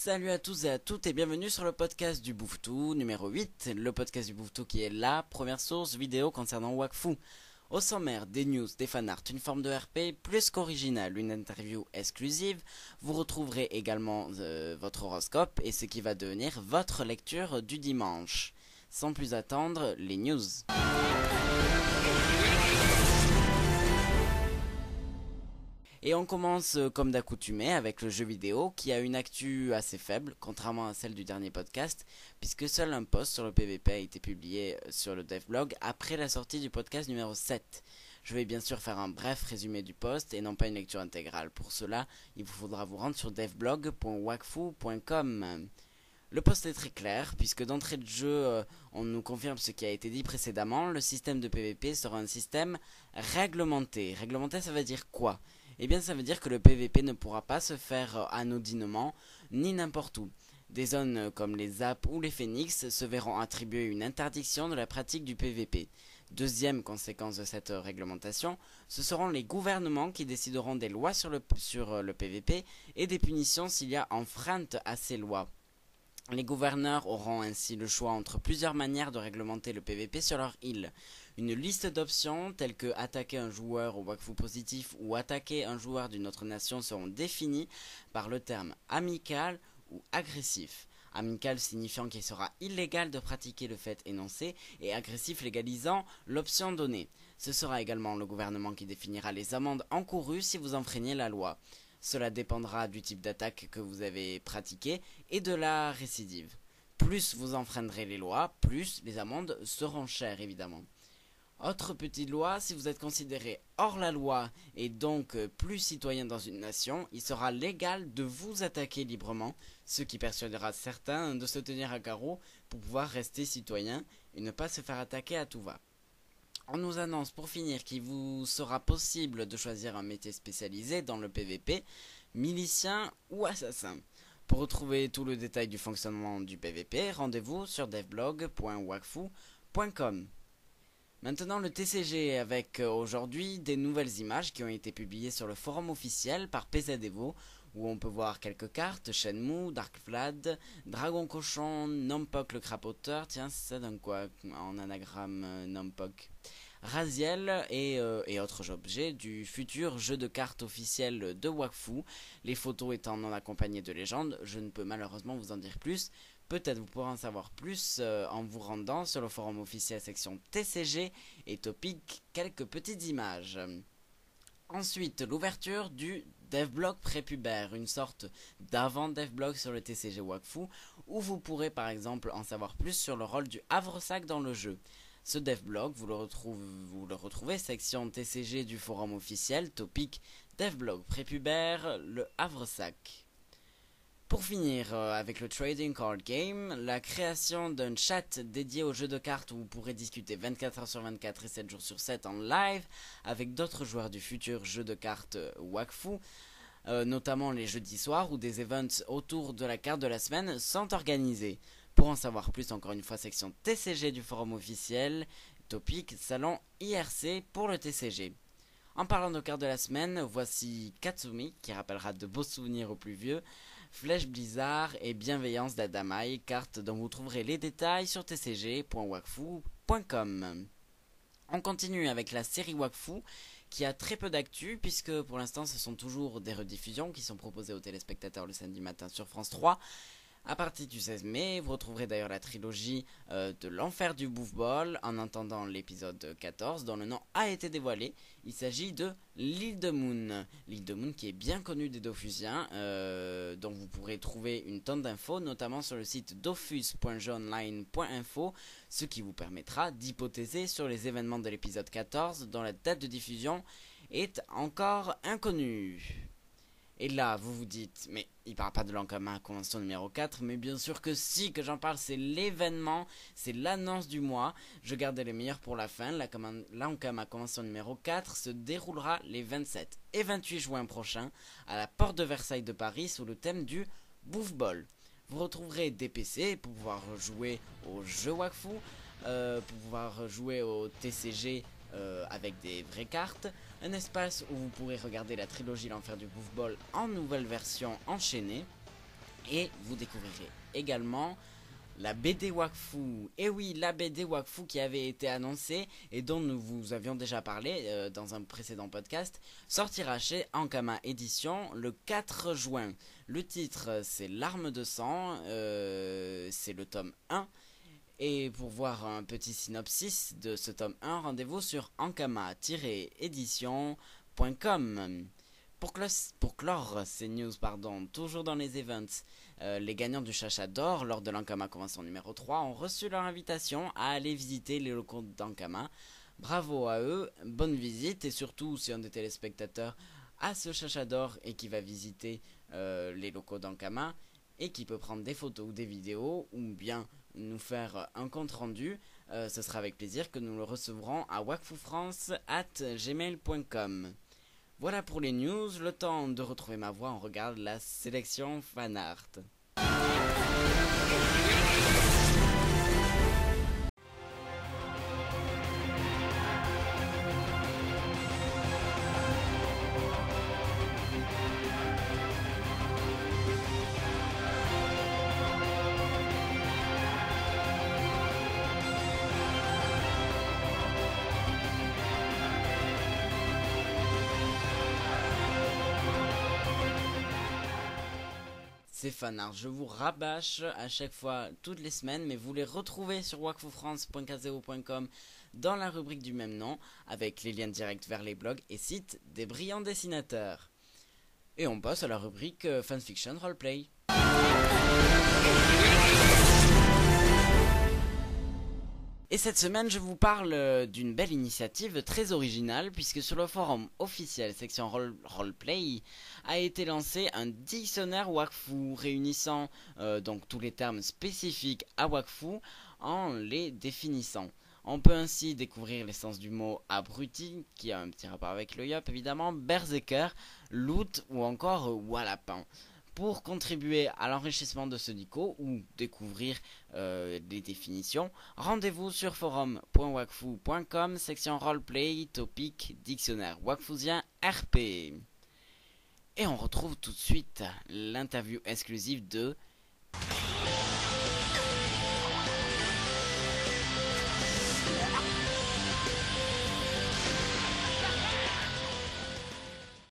Salut à tous et à toutes et bienvenue sur le podcast du Bouvetou numéro 8, le podcast du Bouvetou qui est la première source vidéo concernant Wakfu. Au sommaire, des news, des fanarts, une forme de RP plus qu'originale, une interview exclusive. Vous retrouverez également votre horoscope et ce qui va devenir votre lecture du dimanche. Sans plus attendre, les news. Et on commence comme d'accoutumé avec le jeu vidéo qui a une actu assez faible, contrairement à celle du dernier podcast, puisque seul un post sur le PVP a été publié sur le devblog après la sortie du podcast numéro 7. Je vais bien sûr faire un bref résumé du post et non pas une lecture intégrale. Pour cela, il vous faudra vous rendre sur devblog.wakfu.com. Le post est très clair, puisque d'entrée de jeu, on nous confirme ce qui a été dit précédemment, le système de PVP sera un système réglementé. Réglementé, ça veut dire quoi ? Eh bien, ça veut dire que le PVP ne pourra pas se faire anodinement, ni n'importe où. Des zones comme les Apps ou les Phoenix se verront attribuer une interdiction de la pratique du PVP. Deuxième conséquence de cette réglementation, ce seront les gouvernements qui décideront des lois sur le PVP et des punitions s'il y a enfreinte à ces lois. Les gouverneurs auront ainsi le choix entre plusieurs manières de réglementer le PVP sur leur île. Une liste d'options telles que attaquer un joueur au Wakfu positif ou attaquer un joueur d'une autre nation seront définies par le terme amical ou agressif. Amical signifiant qu'il sera illégal de pratiquer le fait énoncé et agressif légalisant l'option donnée. Ce sera également le gouvernement qui définira les amendes encourues si vous enfreignez la loi. Cela dépendra du type d'attaque que vous avez pratiqué et de la récidive. Plus vous enfreindrez les lois, plus les amendes seront chères évidemment. Autre petite loi, si vous êtes considéré hors la loi et donc plus citoyen dans une nation, il sera légal de vous attaquer librement, ce qui persuadera certains de se tenir à carreau pour pouvoir rester citoyen et ne pas se faire attaquer à tout va. On nous annonce pour finir qu'il vous sera possible de choisir un métier spécialisé dans le PVP, milicien ou assassin. Pour retrouver tout le détail du fonctionnement du PVP, rendez-vous sur devblog.wakfu.com. Maintenant le TCG avec aujourd'hui des nouvelles images qui ont été publiées sur le forum officiel par PZEvo où on peut voir quelques cartes, Shenmue, Dark Vlad, Dragon Cochon, Nompok le crapoteur, tiens ça donne quoi en anagramme Nompok, Raziel et autres objets du futur jeu de cartes officiel de Wakfu, les photos étant non accompagnées de légendes, je ne peux malheureusement vous en dire plus. Peut-être vous pourrez en savoir plus en vous rendant sur le forum officiel section TCG et topic quelques petites images. Ensuite, l'ouverture du devblog prépubère, une sorte d'avant devblog sur le TCG Wakfu, où vous pourrez par exemple en savoir plus sur le rôle du havresac dans le jeu. Ce devblog, vous le retrouvez section TCG du forum officiel, topic devblog prépubère, le havresac. Pour finir avec le Trading Card Game, la création d'un chat dédié aux jeux de cartes où vous pourrez discuter 24h sur 24 et 7 jours sur 7 en live avec d'autres joueurs du futur jeu de cartes Wakfu, notamment les jeudis soirs où des events autour de la carte de la semaine sont organisés. Pour en savoir plus, encore une fois, section TCG du forum officiel, topic salon IRC pour le TCG. En parlant de cartes de la semaine, voici Katsumi, qui rappellera de beaux souvenirs aux plus vieux, Flèche Blizzard et Bienveillance d'Adamai, cartes dont vous trouverez les détails sur tcg.wakfu.com. On continue avec la série Wakfu, qui a très peu d'actu, puisque pour l'instant ce sont toujours des rediffusions qui sont proposées aux téléspectateurs le samedi matin sur France 3. À partir du 16 mai, vous retrouverez d'ailleurs la trilogie de l'enfer du Bouffball en attendant l'épisode 14 dont le nom a été dévoilé. Il s'agit de l'île de Moon. L'île de Moon qui est bien connue des Dofusiens, dont vous pourrez trouver une tonne d'infos, notamment sur le site dofus.jonline.info, ce qui vous permettra d'hypothéser sur les événements de l'épisode 14 dont la date de diffusion est encore inconnue. Et là, vous vous dites, mais il parle pas de l'Ankama Convention numéro 4, mais bien sûr que si, que j'en parle, c'est l'événement, c'est l'annonce du mois. Je gardais le meilleur pour la fin. L'Ankama Convention numéro 4 se déroulera les 27 et 28 juin prochains à la porte de Versailles de Paris sous le thème du Bouffball. Vous retrouverez des PC pour pouvoir jouer au jeu Wakfu, pour pouvoir jouer au TCG avec des vraies cartes, un espace où vous pourrez regarder la trilogie L'Enfer du Bouffball en nouvelle version enchaînée, Et vous découvrirez également la BD Wakfu. Et oui, la BD Wakfu qui avait été annoncée et dont nous vous avions déjà parlé dans un précédent podcast, sortira chez Ankama Édition le 4 juin. Le titre, c'est Larmes de sang, c'est le tome 1. Et pour voir un petit synopsis de ce tome 1, rendez-vous sur ankama-édition.com. Pour clore ces news, toujours dans les events, les gagnants du Chacha d'Or lors de l'Ankama Convention numéro 3 ont reçu leur invitation à aller visiter les locaux d'Ankama. Bravo à eux, bonne visite, et surtout si un des téléspectateurs a ce Chacha d'Or et qui va visiter les locaux d'Ankama et qui peut prendre des photos ou des vidéos ou bien nous faire un compte rendu, ce sera avec plaisir que nous le recevrons à wakfufrance@gmail.com. Voilà pour les news, le temps de retrouver ma voix, on regarde la sélection fanart. Ces fanarts, je vous rabâche à chaque fois, toutes les semaines, mais vous les retrouvez sur wakfufrance.kazeo.com dans la rubrique du même nom, avec les liens directs vers les blogs et sites des brillants dessinateurs. Et on passe à la rubrique Fanfiction Roleplay. Et cette semaine, je vous parle d'une belle initiative très originale, puisque sur le forum officiel section Roleplay a été lancé un dictionnaire Wakfu réunissant donc tous les termes spécifiques à Wakfu en les définissant. On peut ainsi découvrir l'essence du mot abruti, qui a un petit rapport avec le yop évidemment, berserker, loot ou encore wallapin. Pour contribuer à l'enrichissement de ce dico ou découvrir des définitions, rendez-vous sur forum.wakfu.com, section roleplay, topic, dictionnaire wakfusien RP. Et on retrouve tout de suite l'interview exclusive de